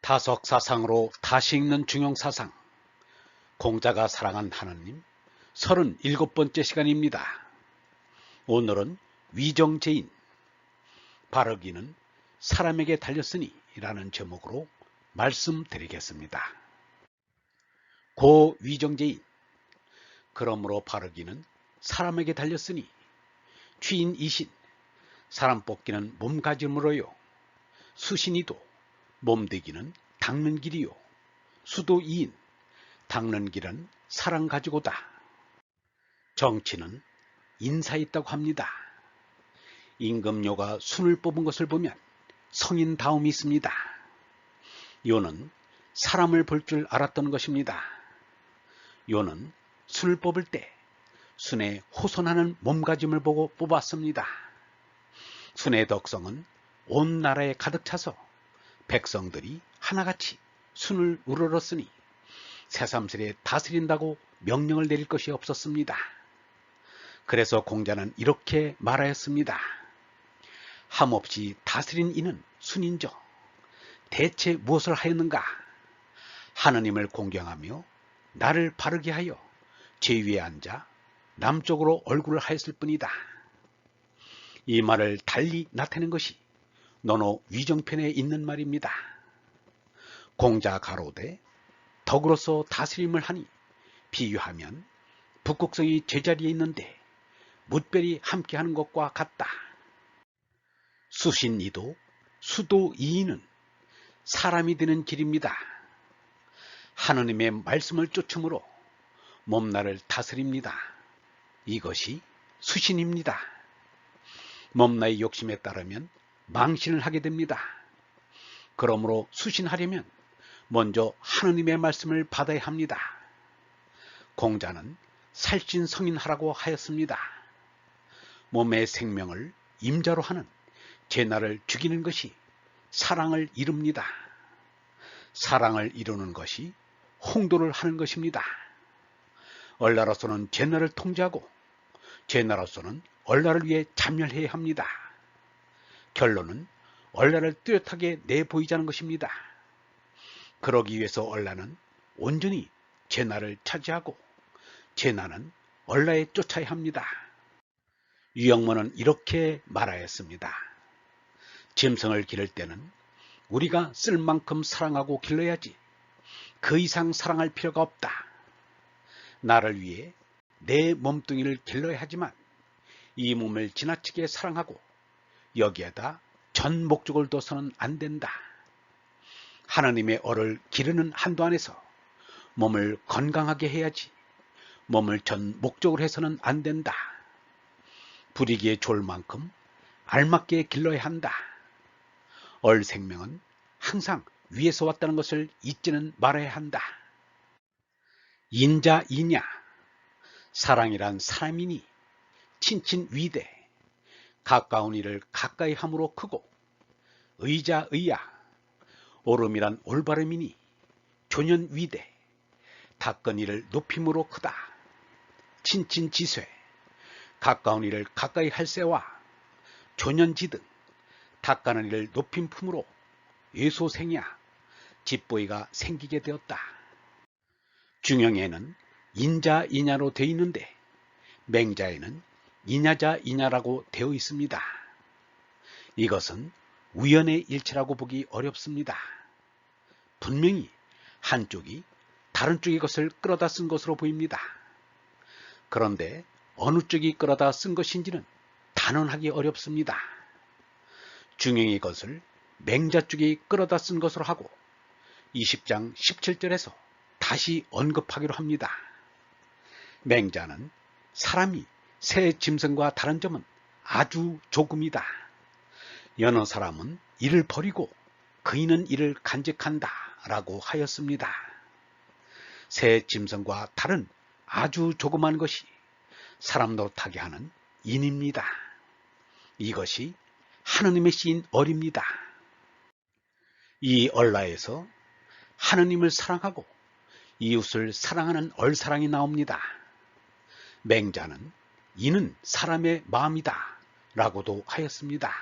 다석사상으로 다시 읽는 중용사상, 공자가 사랑한 하느님 37번째 시간입니다. 오늘은 위정제인, 바르기는 사람에게 달렸으니 라는 제목으로 말씀드리겠습니다. 고 위정제인, 그러므로 바르기는 사람에게 달렸으니 취인이신, 사람 뽑기는 몸가짐으로요. 수신이도 몸되기는 닦는 길이요. 수도이인, 닦는 길은 사랑 가지고다. 정치는 인사 있다고 합니다. 임금요가 순을 뽑은 것을 보면 성인다움이 있습니다. 요는 사람을 볼 줄 알았던 것입니다. 요는 순을 뽑을 때 순의 호손하는 몸가짐을 보고 뽑았습니다. 순의 덕성은 온 나라에 가득 차서 백성들이 하나같이 순을 우러렀으니 새삼스레 다스린다고 명령을 내릴 것이 없었습니다. 그래서 공자는 이렇게 말하였습니다. 함없이 다스린 이는 순인저 대체 무엇을 하였는가? 하느님을 공경하며 나를 바르게 하여 제 위에 앉아 남쪽으로 얼굴을 하였을 뿐이다. 이 말을 달리 나타낸 것이 논어 위정편에 있는 말입니다. 공자 가로되 덕으로서 다스림을 하니 비유하면 북극성이 제자리에 있는데 뭇별이 함께하는 것과 같다. 수신이도 수도이인은 사람이 되는 길입니다. 하느님의 말씀을 쫓음으로 몸나를 다스립니다. 이것이 수신입니다. 몸나의 욕심에 따르면 망신을 하게 됩니다. 그러므로 수신하려면 먼저 하느님의 말씀을 받아야 합니다. 공자는 살신성인하라고 하였습니다. 몸의 생명을 임자로 하는 제나를 죽이는 것이 사랑을 이룹니다. 사랑을 이루는 것이 홍도를 하는 것입니다. 얼라로서는 제나를 통제하고 제나로서는 얼라를 위해 참여해야 합니다. 결론은 얼라를 뚜렷하게 내보이자는 것입니다. 그러기 위해서 얼라는 온전히 제나를 차지하고 제나는 얼라에 쫓아야 합니다. 유영모는 이렇게 말하였습니다. 짐승을 기를 때는 우리가 쓸 만큼 사랑하고 길러야지 그 이상 사랑할 필요가 없다. 나를 위해 내 몸뚱이를 길러야 하지만 이 몸을 지나치게 사랑하고 여기에다 전 목적을 둬서는 안 된다. 하나님의 얼을 기르는 한도 안에서 몸을 건강하게 해야지 몸을 전 목적으로 해서는 안 된다. 부리기에 좋을 만큼 알맞게 길러야 한다. 얼 생명은 항상 위에서 왔다는 것을 잊지는 말아야 한다. 인자이냐, 사랑이란 사람이니 친친위대, 가까운 이를 가까이 함으로 크고 의자의야, 옳음이란 올바름이니 조년위대, 닦은 이를 높임으로 크다. 친친지쇠, 가까운 이를 가까이 할세와 조년지등, 닦아는 이를 높임 품으로 예소생야, 집보이가 생기게 되었다. 중형에는 인자이냐로 되어 있는데 맹자에는 이냐자이냐라고 되어 있습니다. 이것은 우연의 일치라고 보기 어렵습니다. 분명히 한쪽이 다른 쪽의 것을 끌어다 쓴 것으로 보입니다. 그런데 어느 쪽이 끌어다 쓴 것인지는 단언하기 어렵습니다. 중형의 것을 맹자 쪽이 끌어다 쓴 것으로 하고 20장 17절에서 다시 언급하기로 합니다. 맹자는 사람이 새 짐승과 다른 점은 아주 조금이다. 여느 사람은 이를 버리고 그이는 이를 간직한다 라고 하였습니다. 새 짐승과 다른 아주 조그만 것이 사람 노릇하게 하는 인입니다. 이것이 하느님의 씌인 얼입니다. 이 얼라에서 하느님을 사랑하고 이웃을 사랑하는 얼사랑이 나옵니다. 맹자는 이는 사람의 마음이다 라고도 하였습니다.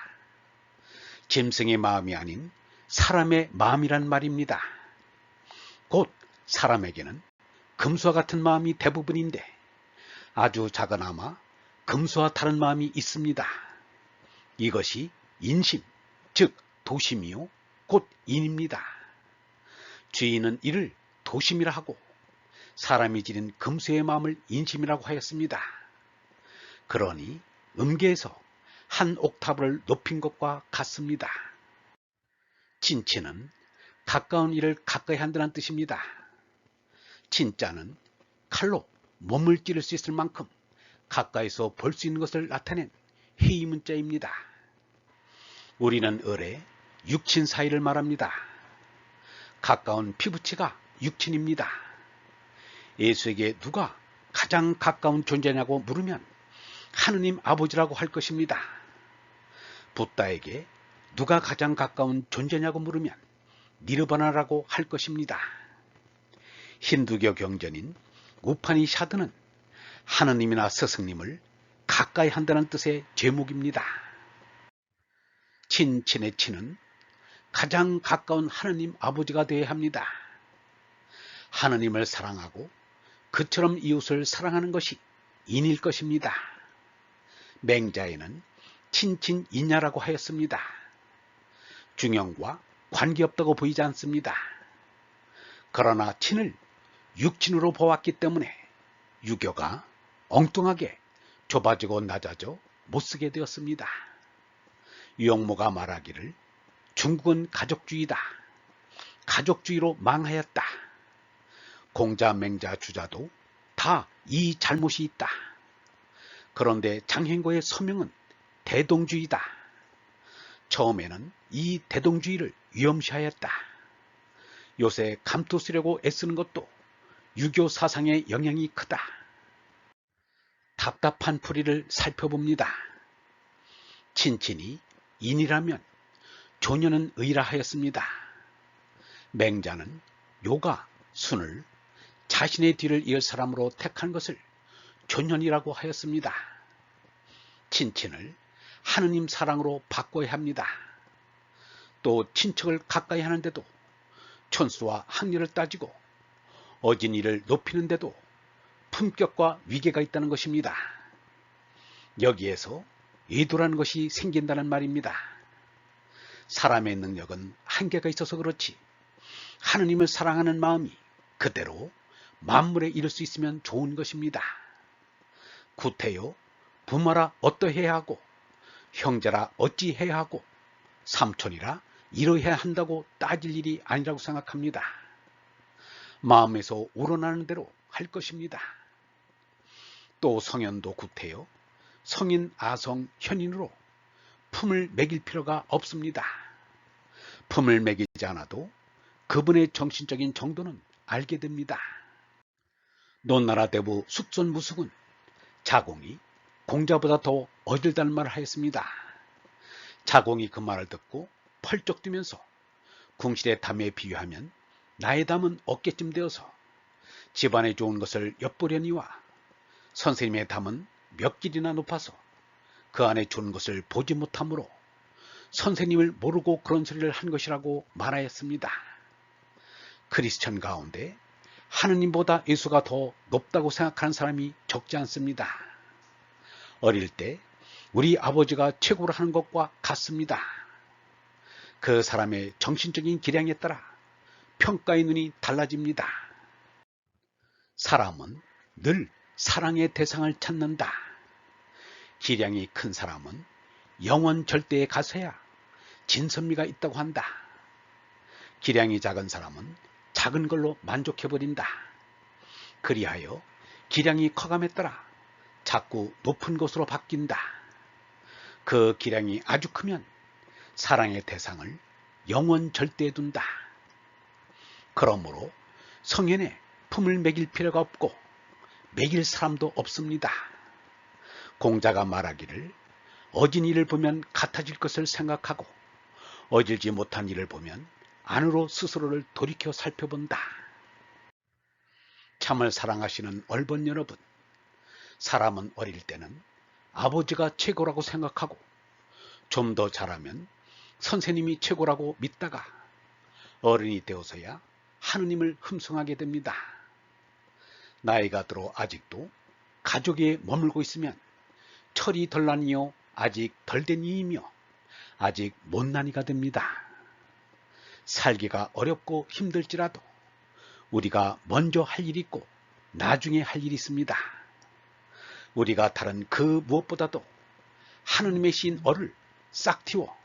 짐승의 마음이 아닌 사람의 마음이란 말입니다. 곧 사람에게는 금수와 같은 마음이 대부분인데 아주 작으나마 금수와 다른 마음이 있습니다. 이것이 인심, 즉 도심이요 곧 인입니다. 주인은 이를 도심이라 하고 사람이 지닌 금수의 마음을 인심이라고 하였습니다. 그러니 음계에서 한 옥타브를 높인 것과 같습니다. 진치는 가까운 이를 가까이 한다는 뜻입니다. 진자는 칼로 몸을 찌를 수 있을 만큼 가까이서 볼 수 있는 것을 나타낸 해이문자입니다. 우리는 을의 육친 사이를 말합니다. 가까운 피부치가 육친입니다. 예수에게 누가 가장 가까운 존재냐고 물으면 하느님 아버지라고 할 것입니다. 붓다에게 누가 가장 가까운 존재냐고 물으면 니르바나라고 할 것입니다. 힌두교 경전인 우파니샤드는 하느님이나 스승님을 가까이 한다는 뜻의 제목입니다. 친친의 친은 가장 가까운 하느님 아버지가 되어야 합니다. 하느님을 사랑하고 그처럼 이웃을 사랑하는 것이 인일 것입니다. 맹자에는 친친이냐라고 하였습니다. 중형과 관계없다고 보이지 않습니다. 그러나 친을 육친으로 보았기 때문에 유교가 엉뚱하게 좁아지고 낮아져 못쓰게 되었습니다. 유영모가 말하기를 중국은 가족주의다. 가족주의로 망하였다. 공자, 맹자, 주자도 다 이 잘못이 있다. 그런데 장행거의 서명은 대동주의다. 처음에는 이 대동주의를 위험시하였다. 요새 감투쓰려고 애쓰는 것도 유교 사상의 영향이 크다. 답답한 풀이를 살펴봅니다. 친친이 인이라면 조녀는 의라 하였습니다. 맹자는 요가, 순을 자신의 뒤를 이을 사람으로 택한 것을 조년이라고 하였습니다. 친친을 하느님 사랑으로 바꿔야 합니다. 또 친척을 가까이 하는데도 촌수와 학렬을 따지고 어진이를 높이는데도 품격과 위계가 있다는 것입니다. 여기에서 의도라는 것이 생긴다는 말입니다. 사람의 능력은 한계가 있어서 그렇지 하느님을 사랑하는 마음이 그대로 만물에 이룰 수 있으면 좋은 것입니다. 구태여 부모라 어떠해야 하고 형제라 어찌해야 하고 삼촌이라 이러해야 한다고 따질 일이 아니라고 생각합니다. 마음에서 우러나는 대로 할 것입니다. 또 성현도 구태여 성인, 아성, 현인으로 품을 매길 필요가 없습니다. 품을 매기지 않아도 그분의 정신적인 정도는 알게 됩니다. 논나라 대부 숙손무숙은 자공이 공자보다 더 어질다는 말을 하였습니다. 자공이 그 말을 듣고 펄쩍 뛰면서 궁실의 담에 비유하면 나의 담은 어깨쯤 되어서 집안에 좋은 것을 엿보려니와 선생님의 담은 몇 길이나 높아서 그 안에 좋은 것을 보지 못하므로 선생님을 모르고 그런 소리를 한 것이라고 말하였습니다. 크리스천 가운데 하느님보다 예수가 더 높다고 생각하는 사람이 적지 않습니다. 어릴 때 우리 아버지가 최고로 하는 것과 같습니다. 그 사람의 정신적인 기량에 따라 평가의 눈이 달라집니다. 사람은 늘 사랑의 대상을 찾는다. 기량이 큰 사람은 영원 절대에 가서야 진선미가 있다고 한다. 기량이 작은 사람은 작은 걸로 만족해버린다. 그리하여 기량이 커감에 따라 자꾸 높은 곳으로 바뀐다. 그 기량이 아주 크면 사랑의 대상을 영원 절대에 둔다. 그러므로 성현에 품을 매길 필요가 없고 매길 사람도 없습니다. 공자가 말하기를 어진 이를 보면 같아질 것을 생각하고 어질지 못한 이를 보면 안으로 스스로를 돌이켜 살펴본다. 참을 사랑하시는 얼번 여러분, 사람은 어릴 때는 아버지가 최고라고 생각하고 좀 더 자라면 선생님이 최고라고 믿다가 어른이 되어서야 하느님을 흠숭하게 됩니다. 나이가 들어 아직도 가족에 머물고 있으면 철이 덜 나니요 아직 덜 된 이이며 아직 못난이가 됩니다. 살기가 어렵고 힘들지라도 우리가 먼저 할 일이 있고 나중에 할 일이 있습니다. 우리가 다른 그 무엇보다도 하느님의 신 얼을 싹 틔워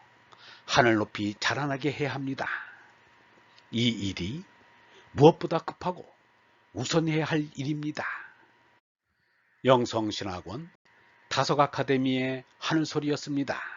하늘 높이 자라나게 해야 합니다. 이 일이 무엇보다 급하고 우선해야 할 일입니다. 영성신학원 다석 아카데미의 하늘소리였습니다.